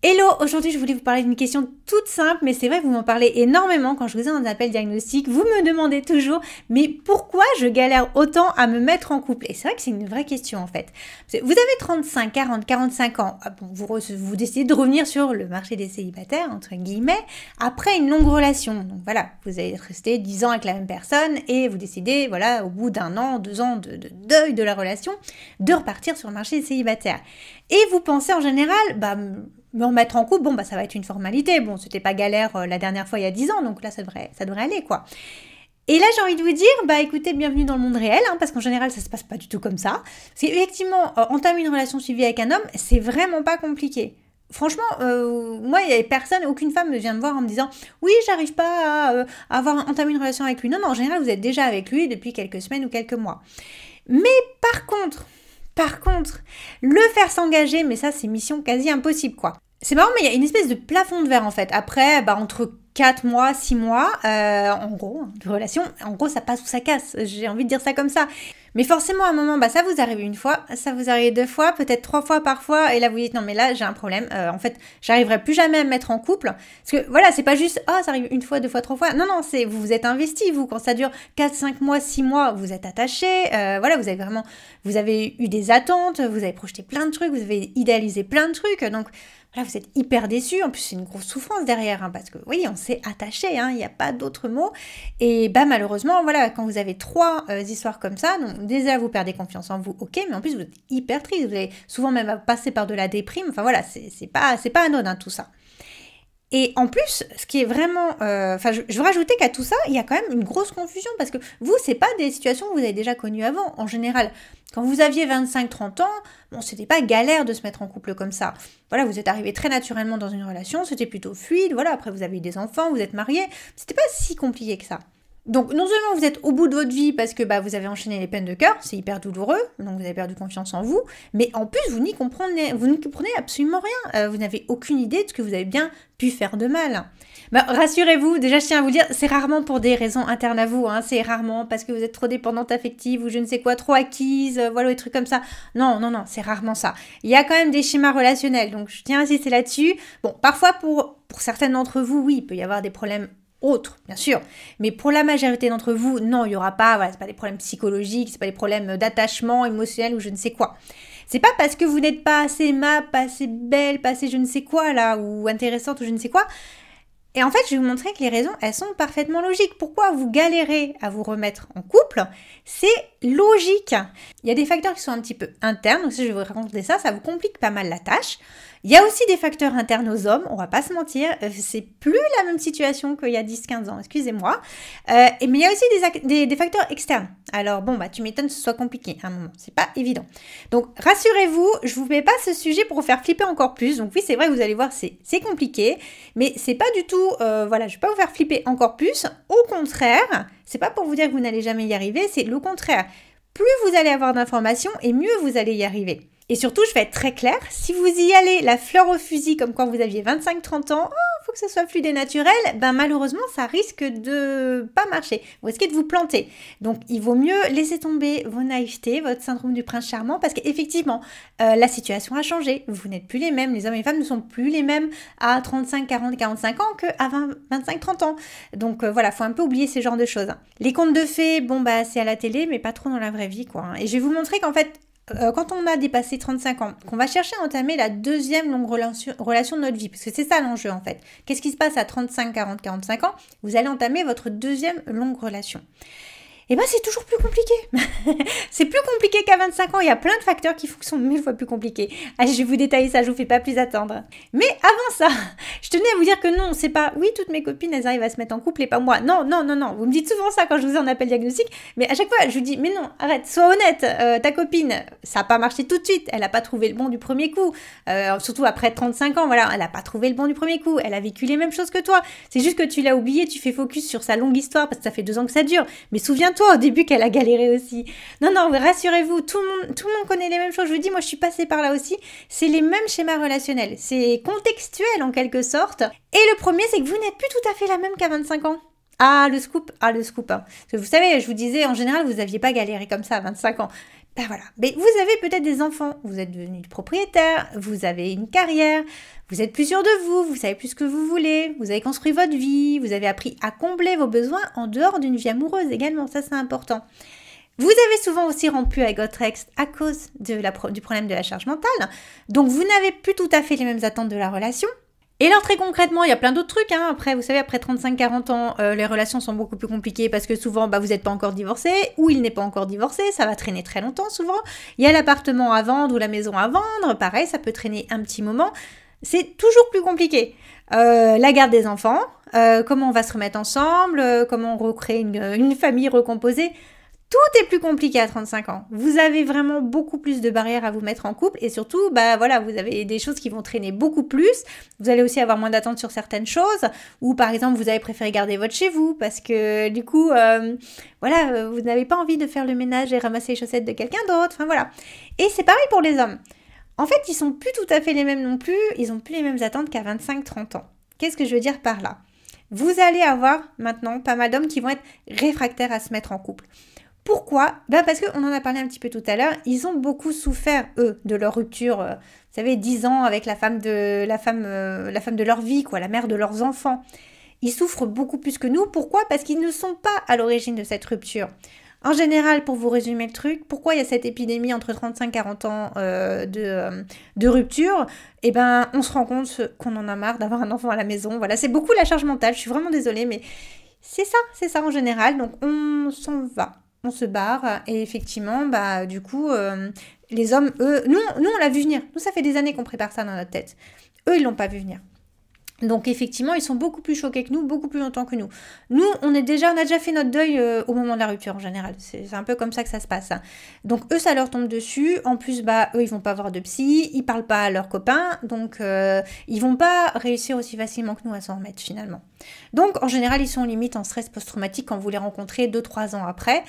Hello, aujourd'hui je voulais vous parler d'une question toute simple, mais c'est vrai que vous m'en parlez énormément quand je vous ai en appel diagnostic. Vous me demandez toujours, mais pourquoi je galère autant à me mettre en couple? Et c'est vrai que c'est une vraie question en fait. Vous avez 35, 40, 45 ans, vous décidez de revenir sur le marché des célibataires, entre guillemets, après une longue relation. Donc voilà, vous allez rester 10 ans avec la même personne et vous décidez, voilà, au bout d'un an, 2 ans de deuil de la relation, de repartir sur le marché des célibataires. Et vous pensez en général, me remettre en couple, ça va être une formalité. Bon, c'était pas galère la dernière fois il y a 10 ans, donc là, ça devrait aller, quoi. Et là, j'ai envie de vous dire, écoutez, bienvenue dans le monde réel, parce qu'en général, ça se passe pas du tout comme ça. Parce qu'effectivement, entamer une relation suivie avec un homme, c'est vraiment pas compliqué. Franchement, moi, il y avait aucune femme me vient me voir en me disant « Oui, j'arrive pas à entamé une relation avec lui. » Non, en général, vous êtes déjà avec lui depuis quelques semaines ou quelques mois. Mais par contre, le faire s'engager, mais ça, c'est mission quasi impossible, quoi. C'est marrant, mais il y a une espèce de plafond de verre, en fait. Après, entre 4 mois, 6 mois, en gros, de relation, en gros, ça passe ou ça casse. J'ai envie de dire ça comme ça. Mais forcément, à un moment, ça vous arrive une fois, ça vous arrive 2 fois, peut-être 3 fois parfois, et là, vous dites, non, mais là, j'ai un problème. En fait, j'arriverai plus jamais à me mettre en couple. Parce que, voilà, c'est pas juste, ça arrive 1 fois, 2 fois, 3 fois. Non, vous vous êtes investi, vous. Quand ça dure 4, 5 mois, 6 mois, vous êtes attaché. Voilà, vous avez eu des attentes, vous avez projeté plein de trucs, vous avez idéalisé plein de trucs. Donc, là, vous êtes hyper déçus. En plus, c'est une grosse souffrance derrière, parce que oui, on s'est attaché, il n'y a pas d'autre mot. Et malheureusement, voilà, quand vous avez 3 histoires comme ça, donc déjà vous perdez confiance en vous, ok, mais en plus vous êtes hyper triste, vous allez souvent même passer par de la déprime. Enfin voilà, c'est pas anodin tout ça. Et en plus, ce qui est vraiment... je veux rajouter qu'à tout ça, il y a quand même une grosse confusion parce que vous, c'est pas des situations que vous avez déjà connues avant. En général, quand vous aviez 25-30 ans, c'était pas galère de se mettre en couple comme ça. Voilà, vous êtes arrivé très naturellement dans une relation, c'était plutôt fluide, voilà, après vous avez eu des enfants, vous êtes mariés, c'était pas si compliqué que ça. Donc non seulement vous êtes au bout de votre vie parce que vous avez enchaîné les peines de cœur, c'est hyper douloureux, donc vous avez perdu confiance en vous, mais en plus vous n'y comprenez absolument rien, vous n'avez aucune idée de ce que vous avez bien pu faire de mal. Rassurez-vous, déjà je tiens à vous dire, c'est rarement pour des raisons internes à vous, c'est rarement parce que vous êtes trop dépendante affective ou je ne sais quoi, trop acquise, voilà des trucs comme ça. Non, c'est rarement ça. Il y a quand même des schémas relationnels, donc je tiens à insister là-dessus. Bon, parfois pour certaines d'entre vous, oui, il peut y avoir des problèmes autres, bien sûr. Mais pour la majorité d'entre vous, non, il n'y aura pas, c'est pas des problèmes psychologiques, c'est pas des problèmes d'attachement émotionnel ou je ne sais quoi. C'est pas parce que vous n'êtes pas assez aimable, pas assez belle, pas assez je ne sais quoi là, ou intéressante ou je ne sais quoi. Et en fait, je vais vous montrer que les raisons, elles sont parfaitement logiques. Pourquoi vous galérez à vous remettre en couple? C'est logique. Il y a des facteurs qui sont un petit peu internes, donc si je vais vous raconter ça, ça vous complique pas mal la tâche. Il y a aussi des facteurs internes aux hommes, on va pas se mentir, c'est plus la même situation qu'il y a 10-15 ans, excusez-moi. Mais il y a aussi des facteurs externes. Alors tu m'étonnes que ce soit compliqué à un moment, c'est pas évident. Donc rassurez-vous, je vous mets pas ce sujet pour vous faire flipper encore plus. Donc oui, c'est vrai que vous allez voir, c'est compliqué, mais c'est pas du tout, je vais pas vous faire flipper encore plus. Au contraire, c'est pas pour vous dire que vous n'allez jamais y arriver, c'est le contraire. Plus vous allez avoir d'informations et mieux vous allez y arriver. Et surtout, je vais être très claire, si vous y allez la fleur au fusil comme quand vous aviez 25-30 ans, faut que ce soit fluide et naturel, malheureusement, ça risque de pas marcher. Vous risquez de vous planter. Donc, il vaut mieux laisser tomber vos naïvetés, votre syndrome du prince charmant, parce qu'effectivement, la situation a changé. Vous n'êtes plus les mêmes, les hommes et les femmes ne sont plus les mêmes à 35, 40, 45 ans qu'à 25, 30 ans. Donc, faut un peu oublier ces genres de choses. Les contes de fées, c'est à la télé, mais pas trop dans la vraie vie, quoi. Et je vais vous montrer qu'en fait, quand on a dépassé 35 ans, qu'on va chercher à entamer la deuxième longue relation de notre vie, parce que c'est ça l'enjeu en fait. Qu'est-ce qui se passe à 35, 40, 45 ans? Vous allez entamer votre deuxième longue relation. C'est toujours plus compliqué. C'est plus compliqué qu'à 25 ans. Il y a plein de facteurs qui font que sont 1000 fois plus compliqués. Allez, je vais vous détailler ça, je vous fais pas plus attendre. Mais avant ça, je tenais à vous dire que non, c'est pas, oui, toutes mes copines, elles arrivent à se mettre en couple et pas moi. Non. Vous me dites souvent ça quand je vous ai en appel diagnostic, mais à chaque fois, je vous dis, mais non, arrête, sois honnête. Ta copine, ça a pas marché tout de suite. Elle a pas trouvé le bon du premier coup. Surtout après 35 ans, voilà, elle a pas trouvé le bon du premier coup. Elle a vécu les mêmes choses que toi. C'est juste que tu l'as oublié, tu fais focus sur sa longue histoire parce que ça fait 2 ans que ça dure. Mais souviens-toi au début qu'elle a galéré aussi. Non, rassurez-vous, tout le monde connaît les mêmes choses. Je vous dis, moi je suis passée par là aussi. C'est les mêmes schémas relationnels. C'est contextuel en quelque sorte. Et le premier, c'est que vous n'êtes plus tout à fait la même qu'à 25 ans. Ah, le scoop. Parce que vous savez, je vous disais, en général, vous n'aviez pas galéré comme ça à 25 ans. Ben voilà, mais vous avez peut-être des enfants, vous êtes devenu propriétaire, vous avez une carrière, vous êtes plus sûr de vous, vous savez plus ce que vous voulez, vous avez construit votre vie, vous avez appris à combler vos besoins en dehors d'une vie amoureuse également, ça c'est important. Vous avez souvent aussi rompu avec votre ex à cause du problème de la charge mentale, donc vous n'avez plus tout à fait les mêmes attentes de la relation. Et alors très concrètement, il y a plein d'autres trucs, hein. Après, vous savez, après 35-40 ans, les relations sont beaucoup plus compliquées parce que souvent, vous n'êtes pas encore divorcé, ou il n'est pas encore divorcé, ça va traîner très longtemps souvent. Il y a l'appartement à vendre ou la maison à vendre, pareil, ça peut traîner un petit moment. C'est toujours plus compliqué. La garde des enfants, comment on va se remettre ensemble, comment on recrée une famille recomposée. Tout est plus compliqué à 35 ans. Vous avez vraiment beaucoup plus de barrières à vous mettre en couple et surtout, voilà, vous avez des choses qui vont traîner beaucoup plus. Vous allez aussi avoir moins d'attentes sur certaines choses ou par exemple, vous avez préféré garder votre chez vous parce que du coup, vous n'avez pas envie de faire le ménage et ramasser les chaussettes de quelqu'un d'autre. Enfin voilà. Et c'est pareil pour les hommes. En fait, ils sont plus tout à fait les mêmes non plus. Ils n'ont plus les mêmes attentes qu'à 25-30 ans. Qu'est-ce que je veux dire par là? Vous allez avoir maintenant pas mal d'hommes qui vont être réfractaires à se mettre en couple. Pourquoi? Parce qu'on en a parlé un petit peu tout à l'heure, ils ont beaucoup souffert, eux, de leur rupture, vous savez, 10 ans avec la femme de leur vie, quoi, la mère de leurs enfants. Ils souffrent beaucoup plus que nous. Pourquoi? Parce qu'ils ne sont pas à l'origine de cette rupture. En général, pour vous résumer le truc, pourquoi il y a cette épidémie entre 35 et 40 ans de rupture? On se rend compte qu'on en a marre d'avoir un enfant à la maison. Voilà, c'est beaucoup la charge mentale, je suis vraiment désolée, mais c'est ça en général. Donc, on s'en va. On se barre et effectivement, du coup, les hommes, eux, nous on l'a vu venir. Nous, ça fait des années qu'on prépare ça dans notre tête. Eux, ils l'ont pas vu venir. Donc effectivement, ils sont beaucoup plus choqués que nous, beaucoup plus longtemps que nous. Nous, on a déjà fait notre deuil au moment de la rupture en général. C'est un peu comme ça que ça se passe. Hein. Donc eux, ça leur tombe dessus. En plus, eux, ils vont pas voir de psy, ils parlent pas à leurs copains, donc ils vont pas réussir aussi facilement que nous à s'en remettre finalement. Donc en général, ils sont limite en stress post-traumatique quand vous les rencontrez 2-3 ans après.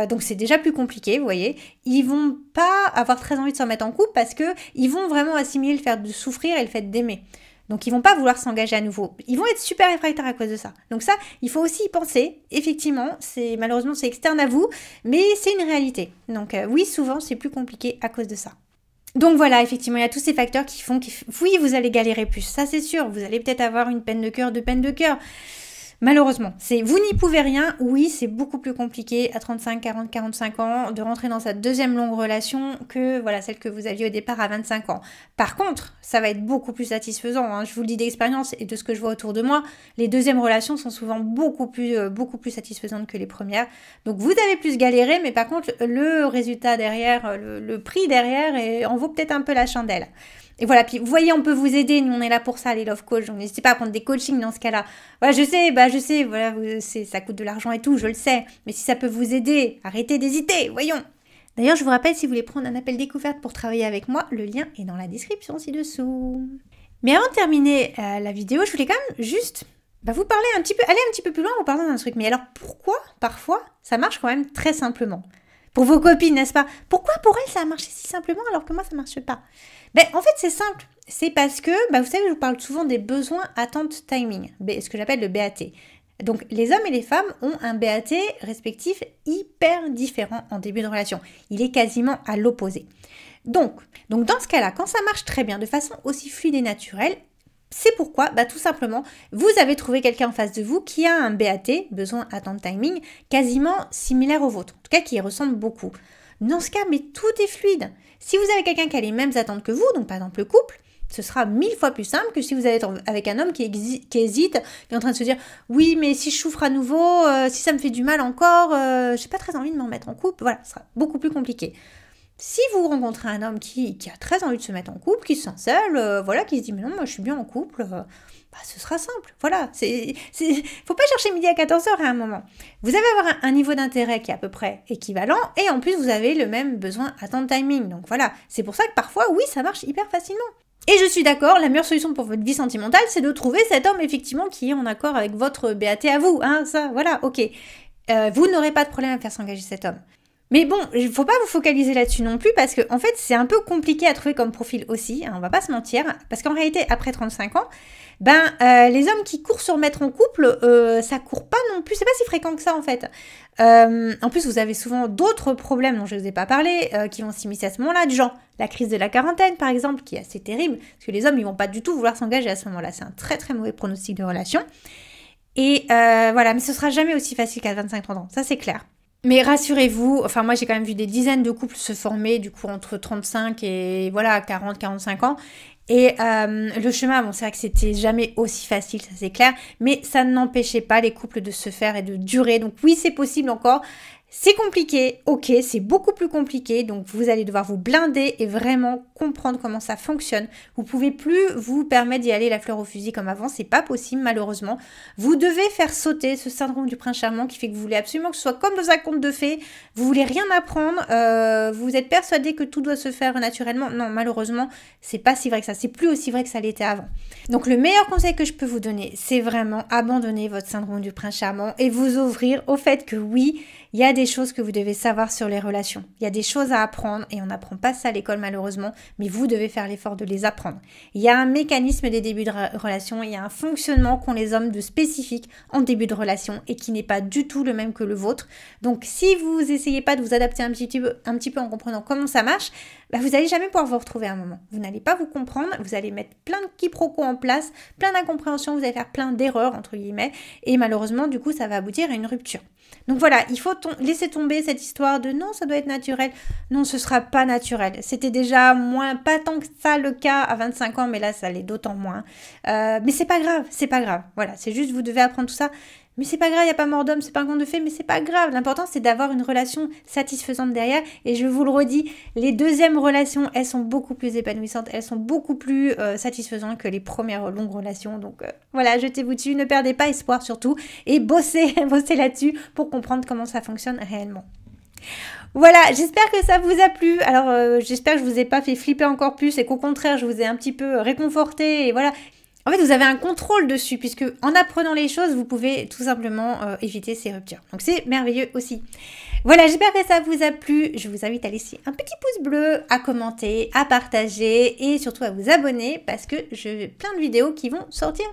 Donc c'est déjà plus compliqué, vous voyez. Ils vont pas avoir très envie de s'en mettre en couple parce que ils vont vraiment assimiler le fait de souffrir et le fait d'aimer. Donc, ils vont pas vouloir s'engager à nouveau. Ils vont être super réfractaires à cause de ça. Donc ça, il faut aussi y penser. Effectivement, malheureusement, c'est externe à vous, mais c'est une réalité. Donc oui, souvent, c'est plus compliqué à cause de ça. Donc voilà, effectivement, il y a tous ces facteurs qui font que oui, vous allez galérer plus. Ça, c'est sûr. Vous allez peut-être avoir une peine de cœur, 2 peines de cœur. Malheureusement, vous n'y pouvez rien. Oui, c'est beaucoup plus compliqué à 35, 40, 45 ans de rentrer dans sa deuxième longue relation que celle que vous aviez au départ à 25 ans. Par contre, ça va être beaucoup plus satisfaisant. Hein. Je vous le dis d'expérience et de ce que je vois autour de moi, les deuxièmes relations sont souvent beaucoup plus satisfaisantes que les premières. Donc vous avez plus galéré, mais par contre, le résultat derrière, le prix derrière, en vaut peut-être un peu la chandelle. Et voilà, puis vous voyez, on peut vous aider, nous on est là pour ça, les love coach, donc n'hésitez pas à prendre des coachings dans ce cas-là. Voilà, je sais, voilà, ça coûte de l'argent et tout, je le sais, mais si ça peut vous aider, arrêtez d'hésiter, voyons. D'ailleurs, je vous rappelle, si vous voulez prendre un appel découverte pour travailler avec moi, le lien est dans la description ci-dessous. Mais avant de terminer la vidéo, je voulais quand même juste vous parler aller un petit peu plus loin en vous parlant d'un truc. Mais alors pourquoi, parfois, ça marche quand même très simplement? Pour vos copines, n'est-ce pas? Pourquoi pour elles ça a marché si simplement alors que moi ça marche pas? En fait c'est simple, c'est parce que, vous savez, je vous parle souvent des besoins, attentes, timing, ce que j'appelle le BAT. Donc les hommes et les femmes ont un BAT respectif hyper différent en début de relation. Il est quasiment à l'opposé. Donc dans ce cas-là, quand ça marche très bien, de façon aussi fluide et naturelle, c'est pourquoi, tout simplement, vous avez trouvé quelqu'un en face de vous qui a un BAT, besoin, attente, timing, quasiment similaire au vôtre. En tout cas, qui y ressemble beaucoup. Dans ce cas, mais tout est fluide. Si vous avez quelqu'un qui a les mêmes attentes que vous, donc par exemple le couple, ce sera 1000 fois plus simple que si vous êtes avec un homme qui hésite, qui est en train de se dire « Oui, mais si je souffre à nouveau, si ça me fait du mal encore, j'ai pas très envie de m'en mettre en couple. » Voilà, ce sera beaucoup plus compliqué. Si vous rencontrez un homme qui a très envie de se mettre en couple, qui se sent seul, qui se dit « Mais non, moi je suis bien en couple, ce sera simple. » Voilà, faut pas chercher midi à 14h à un moment. Vous allez avoir un niveau d'intérêt qui est à peu près équivalent et en plus vous avez le même besoin attente timing. Donc voilà, c'est pour ça que parfois, oui, ça marche hyper facilement. Et je suis d'accord, la meilleure solution pour votre vie sentimentale, c'est de trouver cet homme effectivement qui est en accord avec votre BAT à vous. Hein, ça, voilà, ok. Vous n'aurez pas de problème à faire s'engager cet homme. Mais bon, il ne faut pas vous focaliser là-dessus non plus parce que en fait, c'est un peu compliqué à trouver comme profil aussi, hein, on va pas se mentir. Parce qu'en réalité, après 35 ans, les hommes qui courent sur mettre en couple, ça court pas non plus, c'est pas si fréquent que ça en fait. En plus, vous avez souvent d'autres problèmes dont je ne vous ai pas parlé, qui vont s'immiscer à ce moment-là, du genre la crise de la quarantaine par exemple, qui est assez terrible, parce que les hommes, ils vont pas du tout vouloir s'engager à ce moment-là. C'est un très très mauvais pronostic de relation. Et voilà, mais ce sera jamais aussi facile qu'à 25-30 ans, ça c'est clair. Mais rassurez-vous, enfin moi j'ai quand même vu des dizaines de couples se former du coup entre 35 et voilà 40-45 ans. Et le chemin, bon c'est vrai que c'était jamais aussi facile, ça c'est clair, mais ça n'empêchait pas les couples de se faire et de durer. Donc oui c'est possible encore. C'est compliqué, ok, c'est beaucoup plus compliqué, donc vous allez devoir vous blinder et vraiment comprendre comment ça fonctionne. Vous pouvez plus vous permettre d'y aller la fleur au fusil comme avant, c'est pas possible malheureusement. Vous devez faire sauter ce syndrome du prince charmant qui fait que vous voulez absolument que ce soit comme dans un conte de fées, vous voulez rien apprendre, vous êtes persuadé que tout doit se faire naturellement. Non, malheureusement, c'est pas si vrai que ça, c'est plus aussi vrai que ça l'était avant. Donc le meilleur conseil que je peux vous donner, c'est vraiment abandonner votre syndrome du prince charmant et vous ouvrir au fait que oui, il y a des choses que vous devez savoir sur les relations. Il y a des choses à apprendre et on n'apprend pas ça à l'école malheureusement, mais vous devez faire l'effort de les apprendre. Il y a un mécanisme des débuts de relation, il y a un fonctionnement qu'ont les hommes de spécifique en début de relation et qui n'est pas du tout le même que le vôtre. Donc si vous essayez pas de vous adapter un petit peu en comprenant comment ça marche, vous n'allez jamais pouvoir vous retrouver à un moment. Vous n'allez pas vous comprendre, vous allez mettre plein de quiproquos en place, plein d'incompréhensions, vous allez faire plein d'erreurs entre guillemets et malheureusement du coup ça va aboutir à une rupture. Donc voilà, il faut laisser tomber cette histoire de non, ça doit être naturel. Non, ce sera pas naturel. C'était déjà pas tant que ça le cas à 25 ans, mais là, ça l'est d'autant moins. Mais c'est pas grave, c'est pas grave. Voilà, c'est juste, vous devez apprendre tout ça. Mais c'est pas grave, il n'y a pas mort d'homme, c'est pas un conte de fées, mais c'est pas grave. L'important, c'est d'avoir une relation satisfaisante derrière. Et je vous le redis, les deuxièmes relations, elles sont beaucoup plus épanouissantes, elles sont beaucoup plus satisfaisantes que les premières longues relations. Donc voilà, jetez-vous dessus, ne perdez pas espoir surtout. Et bossez là-dessus pour comprendre comment ça fonctionne réellement. Voilà, j'espère que ça vous a plu. Alors, j'espère que je vous ai pas fait flipper encore plus et qu'au contraire, je vous ai un petit peu réconforté et voilà. En fait, vous avez un contrôle dessus puisque en apprenant les choses, vous pouvez tout simplement éviter ces ruptures. Donc, c'est merveilleux aussi. Voilà, j'espère que ça vous a plu. Je vous invite à laisser un petit pouce bleu, à commenter, à partager et surtout à vous abonner parce que j'ai plein de vidéos qui vont sortir